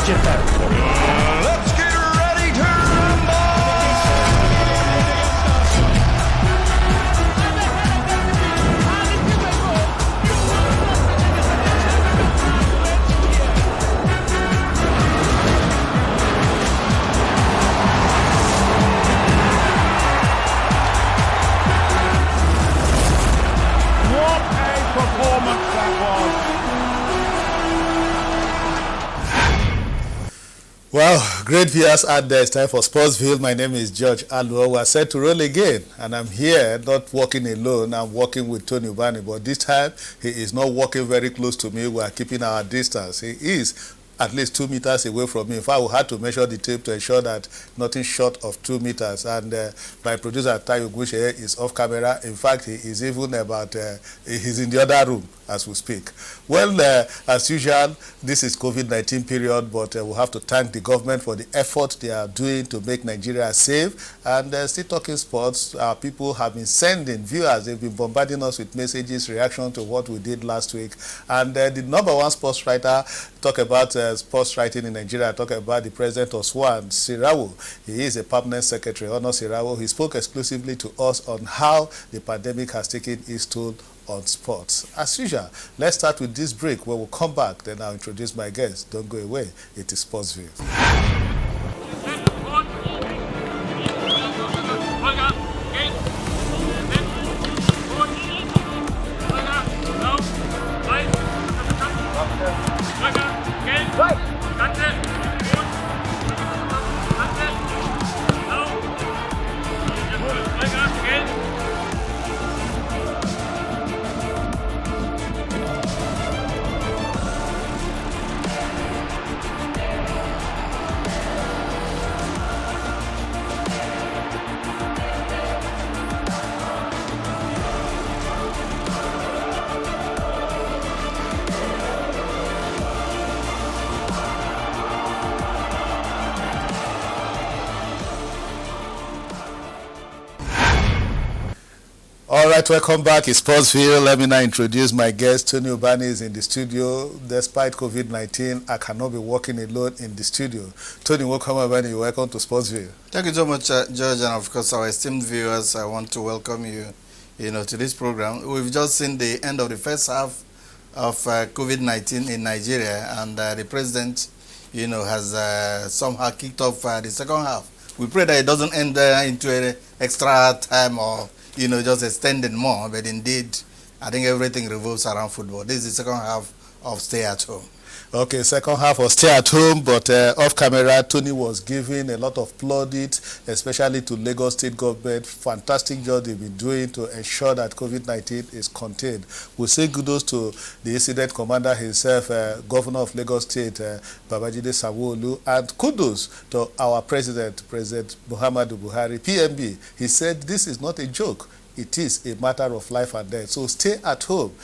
Let's get ready to rumble! What a performance that was! Well, great viewers out there. It's time for Sportsville. My name is George Aluo. We're set to roll again, and I'm here not walking alone. I'm walking with Tony Ubani, but this time he is not walking very close to me. We are keeping our distance. He is at least 2 meters away from me. In fact, we had to measure the tape to ensure that nothing short of 2 meters. And my producer, Tayo Gushe, is off camera. In fact, he is even he's in the other room as we speak. Well, as usual, this is COVID-19 period, but we'll have to thank the government for the effort they are doing to make Nigeria safe. And still talking sports, our people have been sending viewers. They've been bombarding us with messages, reaction to what we did last week. And the #1 sports writer talk about sports writing in Nigeria, talk about the president of SWAN, Sirawo. He is a permanent secretary, Honor Sirawo. He spoke exclusively to us on how the pandemic has taken its toll on sports. As usual, let's start with this break. When we'll come back, then I'll introduce my guest. Don't go away. It is Sportsville. All right, welcome back. It's Sportsville. Let me now introduce my guest. Tony Ubani is in the studio. Despite COVID-19, I cannot be working alone in the studio. Tony, welcome, Ubani. Welcome to Sportsville. Thank you so much, George, and of course, our esteemed viewers. I want to welcome you, to this program. We've just seen the end of the first half of COVID-19 in Nigeria, and the president, has somehow kicked off the second half. We pray that it doesn't end into an extra time or just extending more, but indeed, I think everything revolves around football. This is the second half of Stay at Home. Okay, second half of Stay at Home, but off camera, Tony was giving a lot of plaudits, especially to Lagos State government. Fantastic job they've been doing to ensure that COVID-19 is contained. We say kudos to the incident commander himself, Governor of Lagos State, Babajide Sanwo-Olu, and kudos to our President Muhammadu Buhari, PMB. He said this is not a joke. It is a matter of life and death. So stay at home.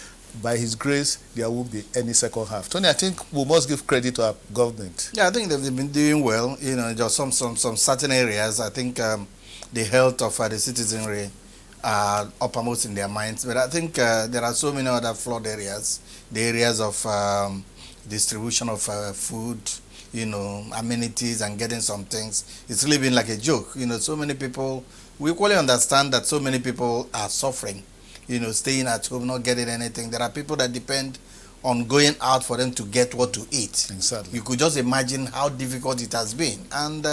By his grace, there won't be any second half. Tony, I think we must give credit to our government. Yeah, I think they've been doing well. Just some certain areas. I think the health of the citizenry are uppermost in their minds. But I think there are so many other flawed areas. The areas of distribution of food, amenities and getting some things. It's really been like a joke. So many people, we equally understand that so many people are suffering. Staying at home, not getting anything. There are people that depend on going out for them to get what to eat. Exactly. You could just imagine how difficult it has been. And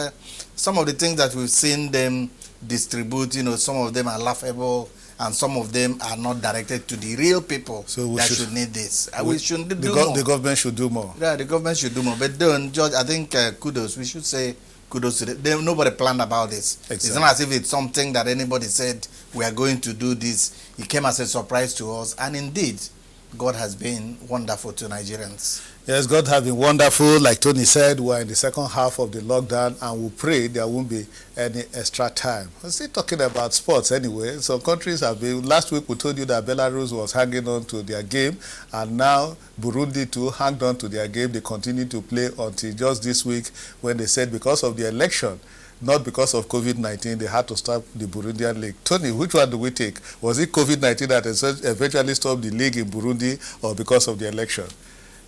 some of the things that we've seen them distribute, some of them are laughable and some of them are not directed to the real people that should need this. We should do more. The government should do more. Yeah, the government should do more. But then, George, I think kudos. We should say kudos to them. Nobody planned about this. Exactly. It's not as if it's something that anybody said, we are going to do this. It came as a surprise to us. And indeed, God has been wonderful to Nigerians. Yes, God has been wonderful. Like Tony said, we're in the second half of the lockdown, and we pray there won't be any extra time. We're still talking about sports anyway. Some countries have been, last week we told you that Belarus was hanging on to their game, and now Burundi too hanged on to their game. They continue to play until just this week when they said because of the election, not because of COVID-19, they had to stop the Burundian league. Tony, which one do we take? Was it COVID-19 that eventually stopped the league in Burundi, or because of the election?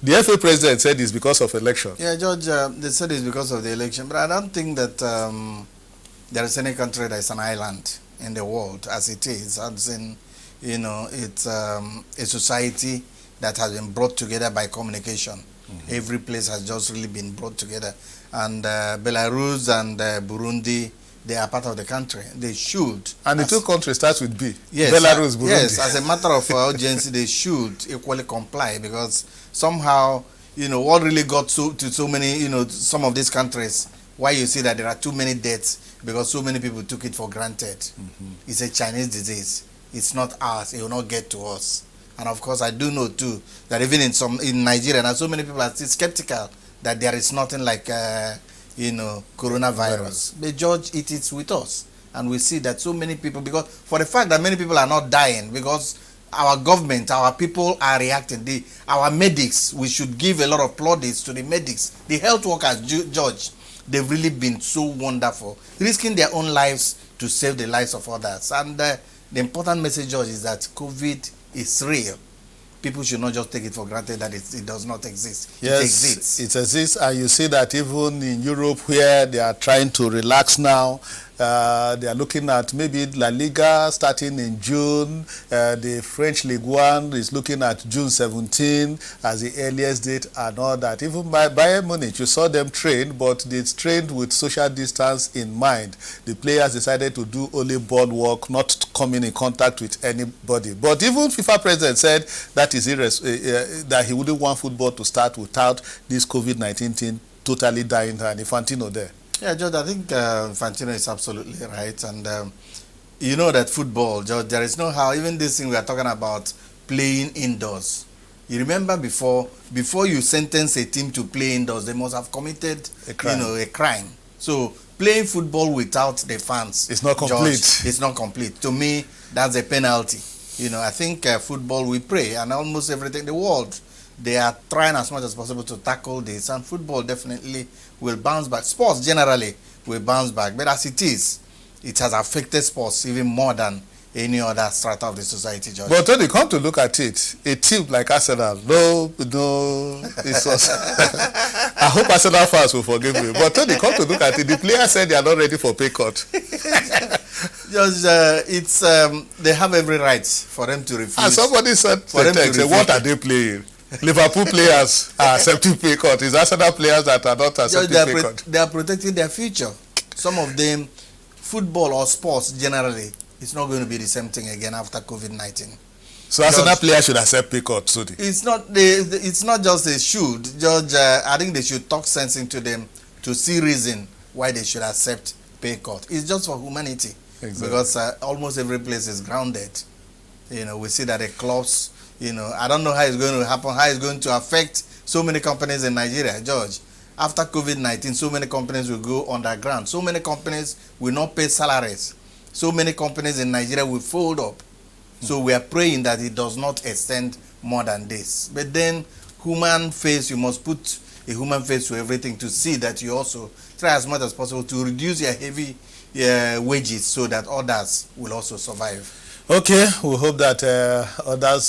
The FA president said it's because of election. Yeah, George, they said it's because of the election, but I don't think that there is any country that is an island in the world as it is. As in, it's a society that has been brought together by communication. Mm-hmm. Every place has just really been brought together. And Belarus and Burundi, they are part of the country. They should. And the two countries starts with B. Yes, Belarus, Burundi. Yes, as a matter of urgency, they should equally comply, because somehow, what really got to so many, some of these countries, why you see that there are too many deaths, because so many people took it for granted. Mm-hmm. It's a Chinese disease. It's not ours. It will not get to us. And of course, I do know too that even in Nigeria, now so many people are still skeptical that there is nothing like coronavirus. But George, it is with us, and we see that so many people, because for the fact that many people are not dying, because our government, our people are reacting. Our medics, we should give a lot of plaudits to the medics, the health workers. George, they've really been so wonderful, risking their own lives to save the lives of others. And the important message, George, is that COVID is real. People should not just take it for granted that it does not exist. Yes, it exists. It exists, and you see that even in Europe, where they are trying to relax now, they are looking at maybe La Liga starting in June. The French Ligue 1 is looking at June 17 as the earliest date and all that. Even by Bayern Munich, you saw them train, but they trained with social distance in mind. The players decided to do only ball work, not coming in contact with anybody. But even FIFA president said that is that he wouldn't want football to start without this COVID-19 thing totally dying, and Infantino there. Yeah, George, I think Infantino is absolutely right. And you know that football, George, there is no how, even this thing we are talking about, playing indoors. You remember before you sentence a team to play indoors, they must have committed a crime. So playing football without the fans, it's not complete. George, it's not complete. To me, that's a penalty. I think football, we pray, and almost everything in the world, they are trying as much as possible to tackle this, and football definitely will bounce back. Sports generally will bounce back, but as it is, it has affected sports even more than any other strata of the society, George. But when you come to look at it, a team like Arsenal, it's I hope Arsenal fans will forgive me. But when you come to look at it, the players said they are not ready for pay cut. Just they have every right for them to refuse. And somebody said, what are they playing? Liverpool players are accepting pay cut. It's Arsenal players that are not accepting pay cut. They are protecting their future. Some of them, football or sports generally, it's not going to be the same thing again after COVID-19. So Arsenal players should accept pay cut, Sudi. It's not just they should. George, I think they should talk sense into them to see reason why they should accept pay cut. It's just for humanity. Exactly. Because almost every place is grounded. We see that the clubs, I don't know how it's going to happen, how it's going to affect so many companies in Nigeria, George. After COVID-19, so many companies will go underground. So many companies will not pay salaries. So many companies in Nigeria will fold up. So we are praying that it does not extend more than this. But then, human face, you must put a human face to everything to see that you also try as much as possible to reduce your heavy wages so that others will also survive. Okay, we hope that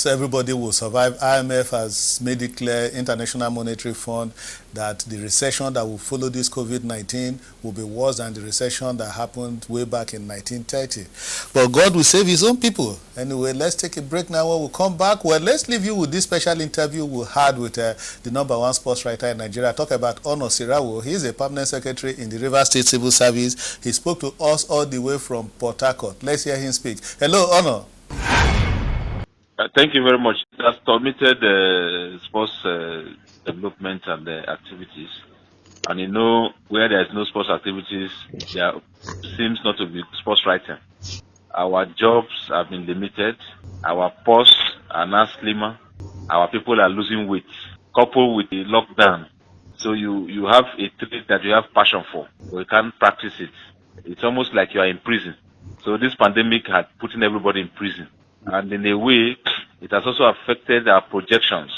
everybody will survive. IMF has made it clear, International Monetary Fund, that the recession that will follow this COVID-19 will be worse than the recession that happened way back in 1930. But God will save his own people. Anyway, let's take a break now. When we come back, well, let's leave you with this special interview we had with the #1 sports writer in Nigeria. Talk about Ono Sirawo. He is a permanent secretary in the Rivers State Civil Service. He spoke to us all the way from Port Harcourt. Let's hear him speak. Hello, Ono. Thank you very much. It has permitted sports development and activities. And where there is no sports activities, there seems not to be sports writing. Our jobs have been limited. Our posts are now slimmer. Our people are losing weight, coupled with the lockdown. So you have a trade that you have passion for, but you can't practice it. It's almost like you are in prison. So this pandemic had put everybody in prison. And in a way, it has also affected our projections.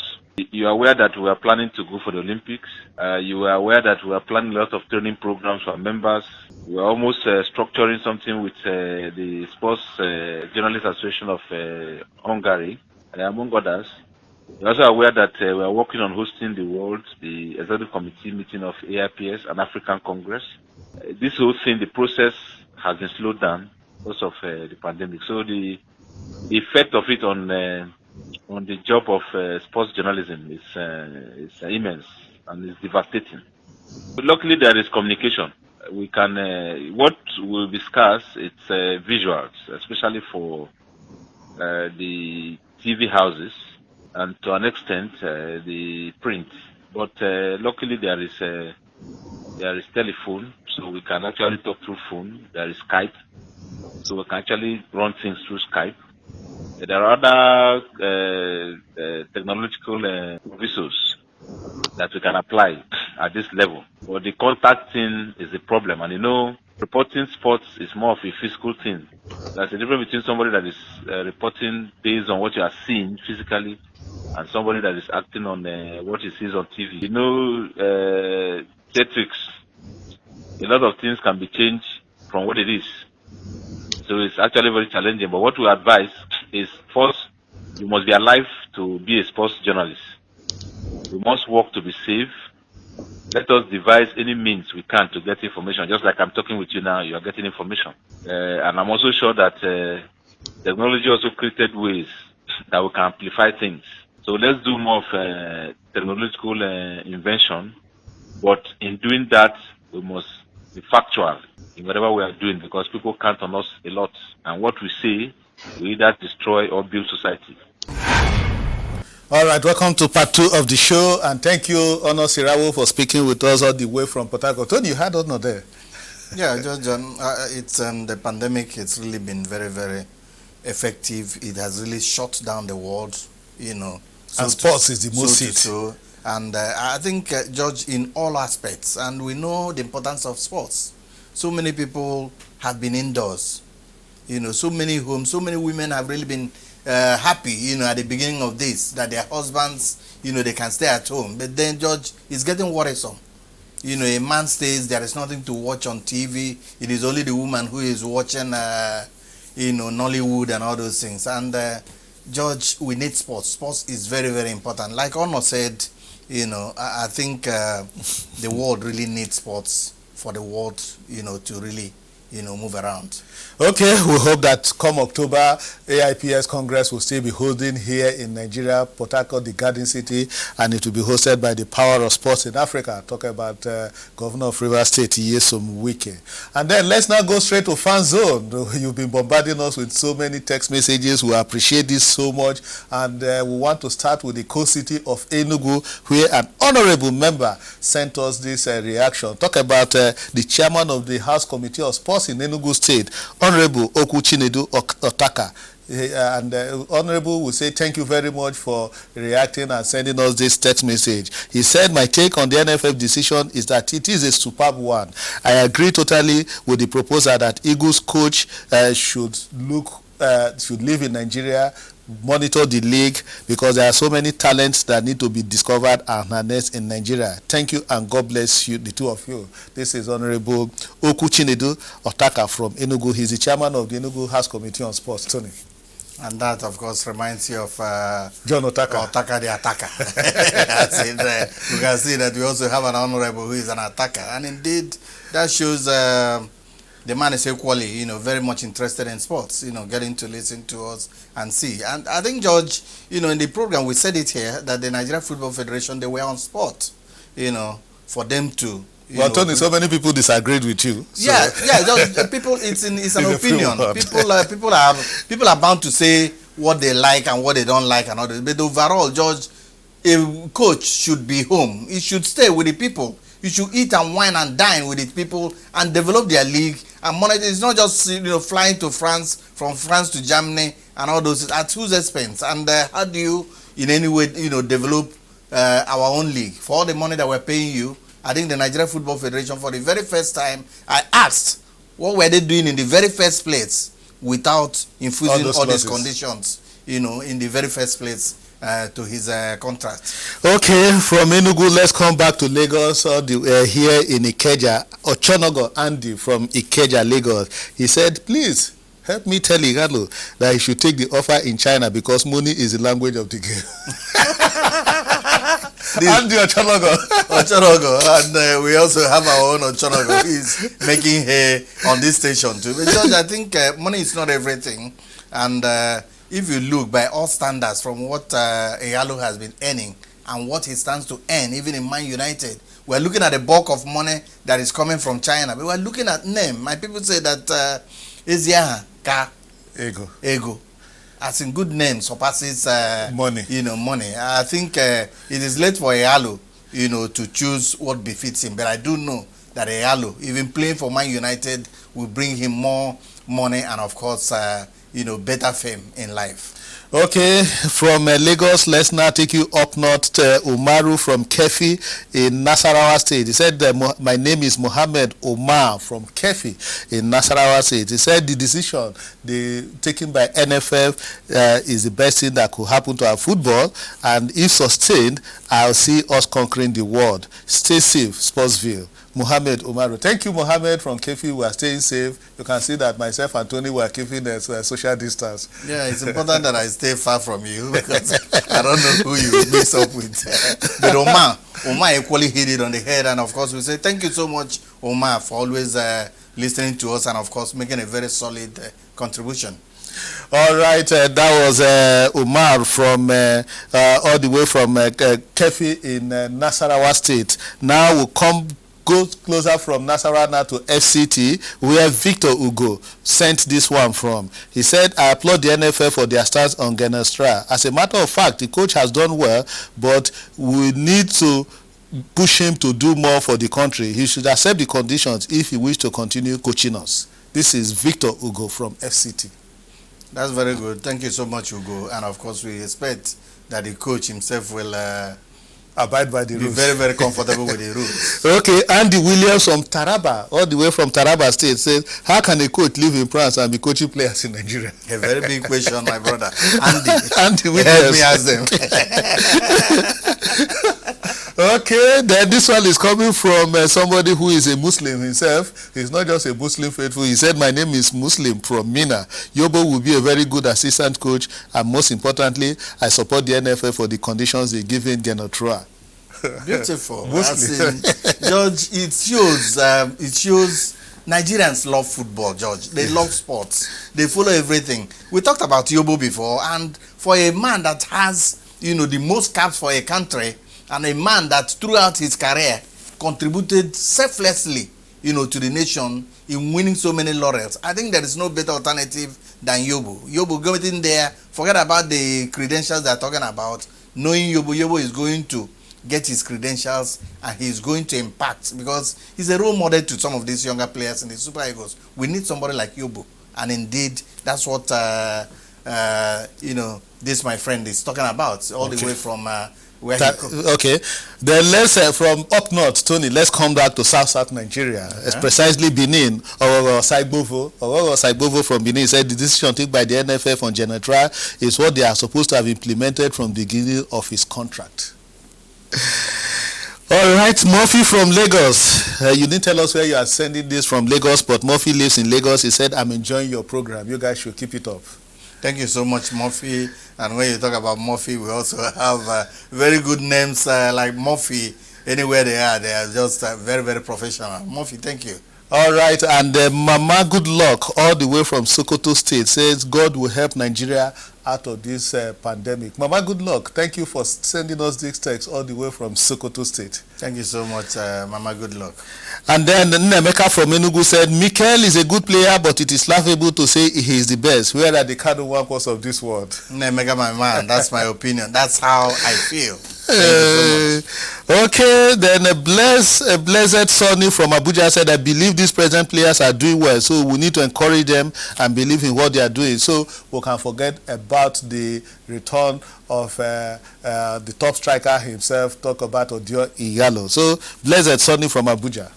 You are aware that we are planning to go for the Olympics. You are aware that we are planning a lot of training programs for our members. We are almost structuring something with the Sports Journalists Association of Hungary, among others. You're also aware that we are working on hosting the executive committee meeting of AIPS and African Congress. This whole thing, the process has been slowed down because of the pandemic. So the effect of it on the job of sports journalism is immense and is devastating. But luckily, there is communication. We can what will be scarce. It's visuals, especially for the TV houses and to an extent the print. But luckily, there is telephone, so we can actually talk through phone. There is Skype, so we can actually run things through Skype. There are other technological resources that we can apply at this level. But the contact thing is a problem. And reporting sports is more of a physical thing. There's a difference between somebody that is reporting based on what you are seeing physically and somebody that is acting on what he sees on TV. Theatrics, a lot of things can be changed from what it is. So it's actually very challenging. But what we advise is, first, you must be alive to be a sports journalist. We must work to be safe. Let us devise any means we can to get information. Just like I'm talking with you now, you are getting information. And I'm also sure that technology also created ways that we can amplify things. So let's do more of technological invention. But in doing that, we must be factual in whatever we are doing, because people count on us a lot. And what we say will either destroy or build society. All right, welcome to part 2 of the show, and thank you, Honor Sirawo, for speaking with us all the way from Port Harcourt. Tony, you had Honor there. Yeah, John, it's the pandemic. It's really been very, very effective. It has really shut down the world, And sports is the most hit. So. And I think, George, in all aspects, and we know the importance of sports. So many people have been indoors. So many homes, so many women have really been happy, at the beginning of this, that their husbands, they can stay at home. But then, George, it's getting worrisome. A man stays, there is nothing to watch on TV. It is only the woman who is watching, Nollywood and all those things. And, George, we need sports. Sports is very, very important. Like Honor said, I think the world really needs sports for the world, to really, move around. Okay, we hope that come October, AIPS Congress will still be holding here in Nigeria, Port Harcourt, the Garden City, and it will be hosted by the Power of Sports in Africa. Talking about Governor of Rivers State, Nyesom Wike. And then let's now go straight to Fan Zone. You've been bombarding us with so many text messages. We appreciate this so much. And we want to start with the co-city of Enugu, where an honorable member sent us this reaction. Talk about the chairman of the House Committee of Sports in Enugu State, Honorable Chinedu Otaka. And Honorable will say thank you very much for reacting and sending us this text message. He said, my take on the NFF decision is that it is a superb one. I agree totally with the proposal that Eagles coach should live in Nigeria, monitor the league, because there are so many talents that need to be discovered and harnessed in Nigeria. Thank you and God bless you, the two of you. This is Honorable Chinedu Otaka from Enugu. He's the chairman of the Enugu House Committee on Sports. Tony. And that, of course, reminds you of John Otaka. Otaka the attacker. You can see that we also have an honorable who is an attacker. And indeed, that shows the man is equally, very much interested in sports, getting to listen to us and see. And I think, George, in the program, we said it here, that the Nigeria Football Federation, they were on sport, for them to... Well, Tony, so many people disagreed with you. So. Yeah, just people. It's an opinion. People are bound to say what they like and what they don't like and all that. But overall, George, a coach should be home. He should stay with the people. You should eat and wine and dine with the people and develop their league and monitor. It's not just flying to France, from France to Germany and all those at whose expense. And how do you in any way develop our own league for all the money that we're paying you? I think the Nigeria Football Federation, for the very first time, I asked what were they doing in the very first place without infusing all these conditions, in the very first place to his contract. Okay, from Enugu, let's come back to Lagos. Here in Ikeja, Ochonogo Andy from Ikeja, Lagos. He said, please, help me tell Igalo that he should take the offer in China because money is the language of the game. Andy Ochonogo. And we also have our own Ochonogo who is making hay on this station too. Because I think money is not everything. And if you look by all standards from what Igalo has been earning and what he stands to earn, even in Man United, we're looking at the bulk of money that is coming from China. But we're looking at name. My people say that Ego. As in good name surpasses money. Money. I think it is late for Eyalo, to choose what befits him. But I do know that Eyalo, even playing for Man United, will bring him more money and, of course, better fame in life. Okay, from Lagos, let's now take you up north to Umaru from Kefi in Nasarawa State. He said, my name is Mohammed Omar from Kefi in Nasarawa State. He said the decision taken by NFF is the best thing that could happen to our football, and if sustained, I'll see us conquering the world. Stay safe, Sportsville. Mohammed Umaru. Thank you, Mohammed from Kefi. We are staying safe. You can see that myself and Tony were keeping a social distance. Yeah, it's important that I stay far from you because I don't know who you mix up with. But Omar equally hit it on the head. And of course, we say thank you so much, Omar, for always listening to us and of course making a very solid contribution. All right, that was Umar from all the way from Kefi in Nasarawa State. Now we'll go closer from Nasarawa now to FCT, where Victor Ugo sent this one from. He said, I applaud the NFL for their stance on Genestra. As a matter of fact, the coach has done well, but we need to push him to do more for the country. He should accept the conditions if he wishes to continue coaching us. This is Victor Ugo from FCT. That's very good. Thank you so much, Ugo. And of course, we expect that the coach himself will abide by the rules. Be very, very comfortable with the rules. Okay, Andy Williams from Taraba, all the way from Taraba State, says, how can a coach live in France and be coaching players in Nigeria? A very big question, my brother. Andy Williams. Help me ask them. Okay, then this one is coming from somebody who is a Muslim himself. He's not just a Muslim faithful. He said, my name is Muslim from Mina. Yobo will be a very good assistant coach, and most importantly, I support the NFL for the conditions they give in Genotra. Beautiful. George, it shows Nigerians love football, George. They love sports. They follow everything. We talked about Yobo before, and for a man that has, the most caps for a country, and a man that throughout his career contributed selflessly, to the nation in winning so many laurels, I think there is no better alternative than Yobo. Yobo going in there, forget about the credentials they're talking about. Knowing Yobo is going to get his credentials and he's going to impact because he's a role model to some of these younger players in the Super Eagles. We need somebody like Yobo, and indeed that's what this my friend is talking about all the way from where okay, then let's from up north, Tony, let's come back to south Nigeria. It's precisely Benin. Or Saibovo from Benin said the decision taken by the NFF on Genetra is what they are supposed to have implemented from the beginning of his contract. All right, Murphy from Lagos. You didn't tell us where you are sending this from Lagos, but Murphy lives in Lagos. He said, I'm enjoying your program. You guys should keep it up. Thank you so much, Murphy. And when you talk about Murphy, we also have very good names like Murphy. Anywhere they are just very, very professional. Murphy, thank you. All right, and Mama Good Luck, all the way from Sokoto State, says God will help Nigeria out of this pandemic. Mama Good Luck, thank you for sending us this text all the way from Sokoto State. Thank you so much, Mama Good Luck. And then Nemeka from Enugu said, Mikel is a good player, but it is laughable to say he is the best. Where are the Kano Wankos of this world? Nemeka, my man, that's my opinion. That's how I feel. Okay, then a blessed Sonny from Abuja said, I believe these present players are doing well, so we need to encourage them and believe in what they are doing. So we can forget about the return of the top striker himself, talk about Odio Iyalo. So blessed Sonny from Abuja.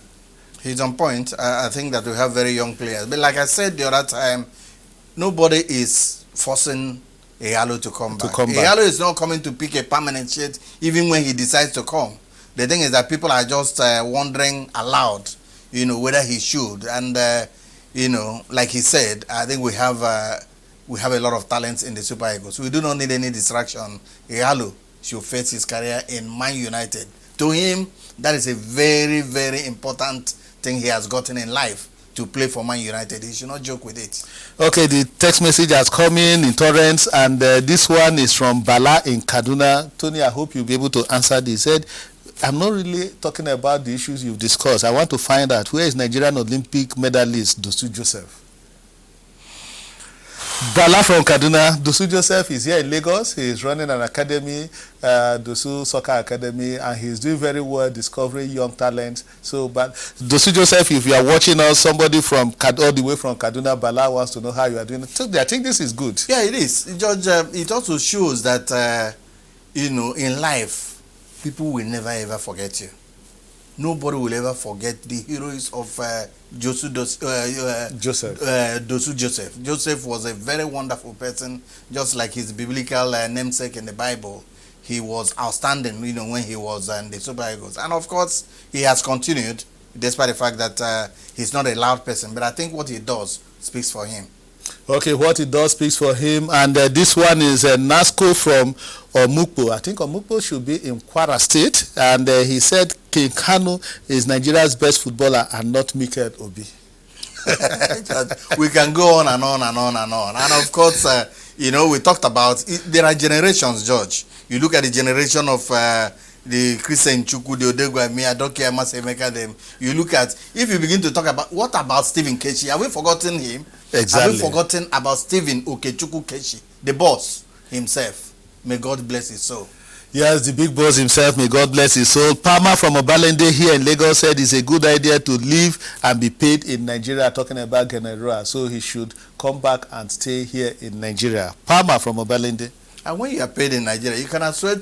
He's on point. I think that we have very young players. But like I said the other time, nobody is forcing Iyalo to come back. Iyalo is not coming to pick a permanent shit even when he decides to come. The thing is that people are just wondering aloud, whether he should. And like he said, I think we have a lot of talents in the Super Eagles. We do not need any distraction. Ighalo should face his career in Man United. To him, that is a very, very important thing he has gotten in life, to play for Man United. He should not joke with it. Okay, the text message has come in torrents, and this one is from Bala in Kaduna. Tony, I hope you'll be able to answer this. He said, I'm not really talking about the issues you've discussed. I want to find out, where is Nigerian Olympic medalist Dosu Joseph? Bala from Kaduna. Dosu Joseph is here in Lagos. He is running an academy, Dosu Soccer Academy, and he's doing very well discovering young talent. So, but Dosu Joseph, if you are watching us, somebody from all the way from Kaduna, Bala wants to know how you are doing. I think this is good. Yeah, it is. George, it also shows that, in life, people will never ever forget you. Nobody will ever forget the heroes of Dosu Joseph. Joseph was a very wonderful person, just like his biblical namesake in the Bible. He was outstanding, when he was in the Super Eagles. And of course, he has continued, despite the fact that he's not a loud person. But I think what he does speaks for him. Okay, what he does speaks for him. And this one is Nasco from Omukpo. I think Omukpo should be in Kwara State. And he said King Kanu is Nigeria's best footballer and not Mikel Obi. We can go on and on and on and on. And of course, we talked about there are generations, George. You look at the generation of the Christian Chukwu, the Odegwa, Adoke, Masemeka, them. You look at, if you begin to talk about, what about Stephen Keshi? Have we forgotten him? Exactly. Have we forgotten about Stephen Okechukwu Keshi, the boss himself? May God bless his soul. Yes, the big boss himself, may God bless his soul. Palmer from Obalende here in Lagos said it's a good idea to live and be paid in Nigeria, talking about General. So he should come back and stay here in Nigeria. Palmer from Obalende. And when you are paid in Nigeria, you can as well,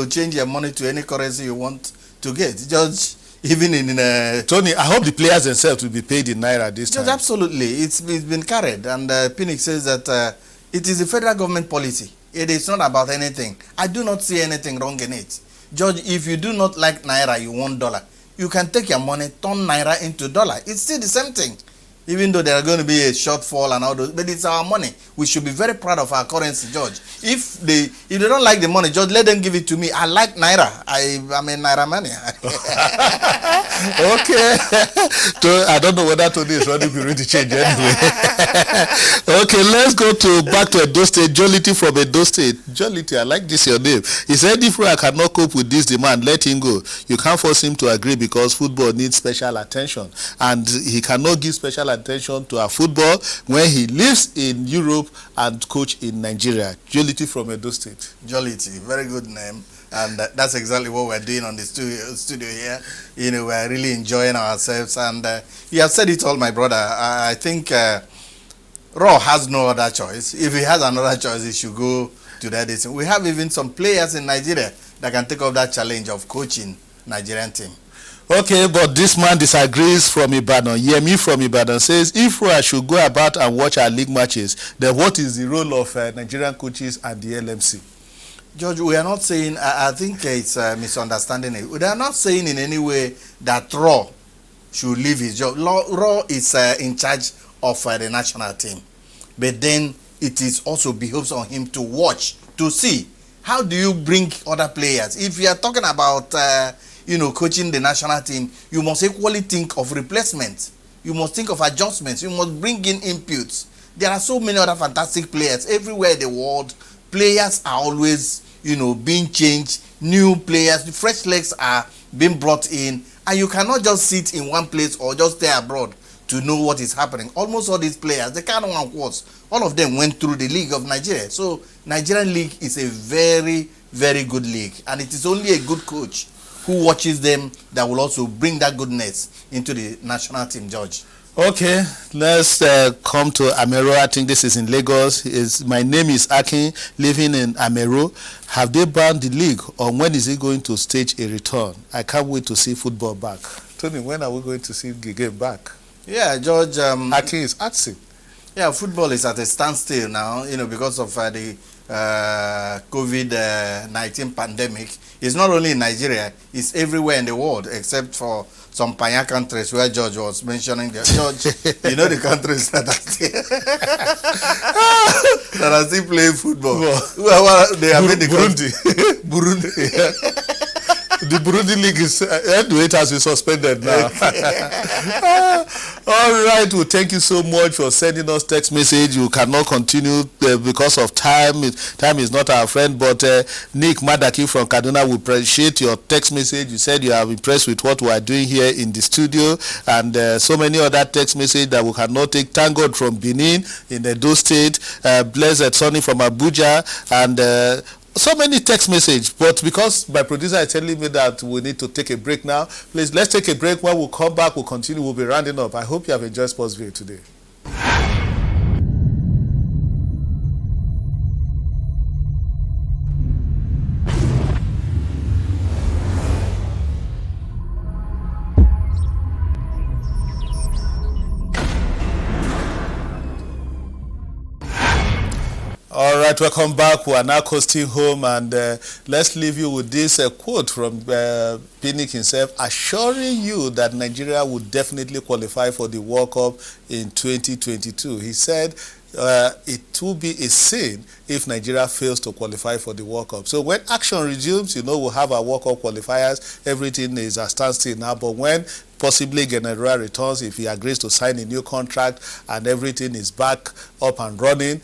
change your money to any currency you want to get. Just even in Tony, I hope the players themselves will be paid in Naira this time. Absolutely. It's been carried. And Pinnick says that it is a federal government policy. It is not about anything. I do not see anything wrong in it. George, if you do not like Naira, you want dollar, you can take your money, turn Naira into dollar. It's still the same thing. Even though there are going to be a shortfall and all those, but it's our money. We should be very proud of our currency, George. If they don't like the money, George, let them give it to me. I like Naira. I'm a Naira mania. Okay. I don't know whether Tony is ready to change anyway. Okay, let's go back to Edo State. Jollity from Edo State. Jollity, I like this your name. He said if I cannot cope with this demand, let him go. You can't force him to agree because football needs special attention. And he cannot give special attention to our football when he lives in Europe and coach in Nigeria. Jollity from Edo State. Jollity, very good name. And that's exactly what we're doing on the studio here. We're really enjoying ourselves. And you have said it all, my brother. I think Raw has no other choice. If he has another choice, he should go to that distance. We have even some players in Nigeria that can take up that challenge of coaching Nigerian team. Okay, but this man disagrees from Ibadan. Yemi from Ibadan says, if I should go about and watch our league matches, then what is the role of Nigerian coaches and the LMC? George, we are not saying, I think it's a misunderstanding. We are not saying in any way that Raw should leave his job. Raw is in charge of the national team. But then it is also behoves on him to watch, to see, how do you bring other players? If you are talking about, coaching the national team, you must equally think of replacement. You must think of adjustments. You must bring in inputs. There are so many other fantastic players everywhere in the world. Players are always, being changed. New players, fresh legs are being brought in. And you cannot just sit in one place or just stay abroad to know what is happening. Almost all these players, the kind of ones, all of them went through the League of Nigeria. So Nigerian League is a very, very good league. And it is only a good coach who watches them that will also bring that goodness into the national team, George. Okay, let's come to Amero. I think this is in Lagos. My name is Akin, living in Amero. Have they banned the league, or when is it going to stage a return? I can't wait to see football back. Tony, when are we going to see the game back? Yeah, George. Akin is asking. Yeah, football is at a standstill now, because of the COVID-19 pandemic is not only in Nigeria, it's everywhere in the world except for some Panya countries where George was mentioning. George, you know the countries that are still playing football. Well, they have Burundi. Burundi. The Burundi League is it has been suspended now. All right, well, thank you so much for sending us text message. You cannot continue because of time. Time is not our friend, but Nick Madaki from Kaduna will appreciate your text message. You said you are impressed with what we are doing here in the studio, and so many other text message that we cannot take. Thank God from Benin in the Edo State, Blessed Sonny from Abuja, and so many text message, but because my producer is telling me that we need to take a break now, please let's take a break. When we come back, we'll continue. We'll be rounding up. I hope you have enjoyed Sportsville today. All right, welcome back. We are now coasting home, and let's leave you with this quote from Pinnick himself, assuring you that Nigeria would definitely qualify for the World Cup in 2022. He said it will be a sin if Nigeria fails to qualify for the World Cup. So when action resumes, we'll have our World Cup qualifiers. Everything is a standstill now, but when possibly General returns, if he agrees to sign a new contract and everything is back up and running,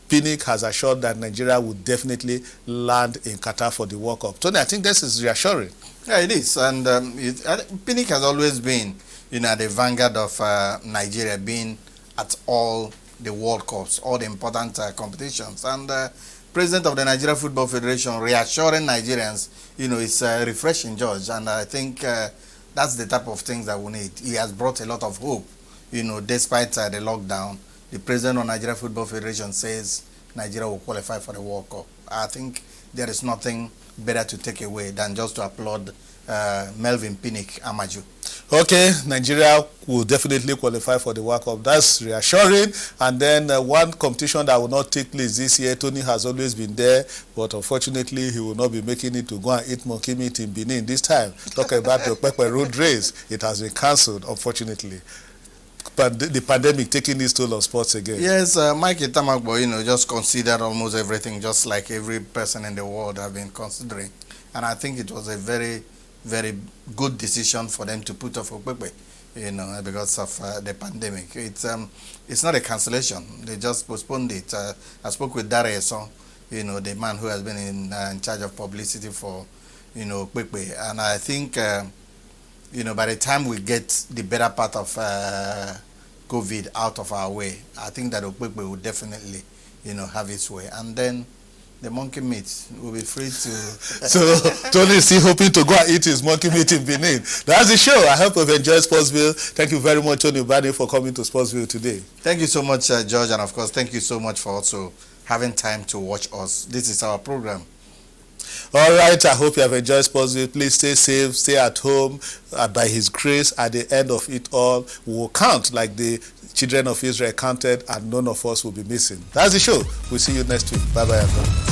Pinnick has assured that Nigeria will definitely land in Qatar for the World Cup. Tony, I think this is reassuring. Yeah, it is. And Pinnick has always been, at the vanguard of Nigeria, being at all the World Cups, all the important competitions. And President of the Nigeria Football Federation reassuring Nigerians, it's refreshing, George. And I think that's the type of things that we need. He has brought a lot of hope, despite the lockdown. The president of Nigeria Football Federation says Nigeria will qualify for the World Cup. I think there is nothing better to take away than just to applaud Melvin Pinnick Amaju. Okay, Nigeria will definitely qualify for the World Cup. That's reassuring. And then one competition that will not take place this year, Tony has always been there, but unfortunately he will not be making it to go and eat monkey meat in Benin this time. Talk about the Pepper Road race. It has been cancelled, unfortunately. The pandemic taking its toll on sports again. Yes, Mike Itamagbo, just considered almost everything, just like every person in the world have been considering. And I think it was a very, very good decision for them to put off Okpekpe, because of the pandemic. It's not a cancellation. They just postponed it. I spoke with Dare Son, the man who has been in charge of publicity for, Okpekpe. And I think, by the time we get the better part of COVID out of our way, I think that Okpekpe will definitely, have its way. And then the monkey meat will be free to... So Tony is still hoping to go and eat his monkey meat in Benin. That's the show. I hope you've enjoyed Sportsville. Thank you very much, Tony Ubani, for coming to Sportsville today. Thank you so much, George. And of course, thank you so much for also having time to watch us. This is our program. All right, I hope you have enjoyed Sportsville. Please stay safe, stay at home. By His grace, at the end of it all, we will count like the children of Israel counted, and none of us will be missing. That's the show. We'll see you next week. Bye-bye, everyone.